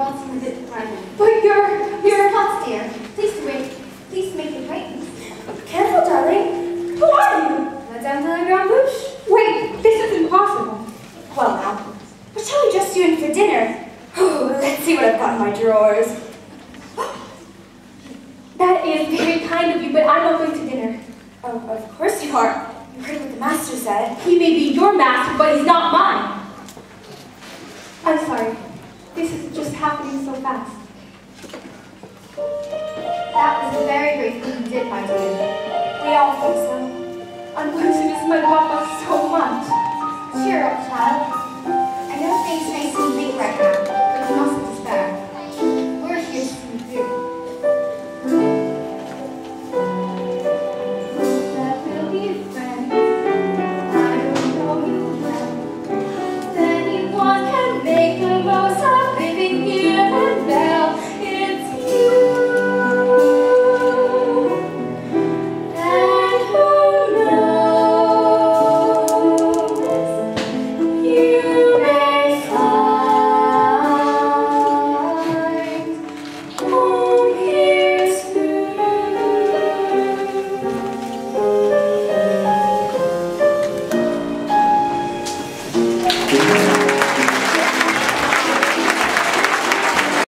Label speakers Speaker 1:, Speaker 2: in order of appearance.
Speaker 1: a bit private.
Speaker 2: But you're
Speaker 1: Potts, dear. Please wait. Please make the acquaintance.
Speaker 2: Careful, darling. Who are you?
Speaker 1: Madame de la Grande Bouche?
Speaker 2: Wait, this is impossible.
Speaker 1: Well now, but shall we dress you in for dinner? Let's see what I've got in my drawers.
Speaker 2: That is very kind of you, but I'm not going to dinner.
Speaker 1: Oh, of course you are. You heard what the master said.
Speaker 2: He may be your master, but he's not mine. I'm sorry. This is just happening so fast.
Speaker 1: That was a very great thing you did, my dear. We all think so.
Speaker 2: I'm going to miss my papa so much.
Speaker 1: Cheer up, child. I know things may seem bleak right now.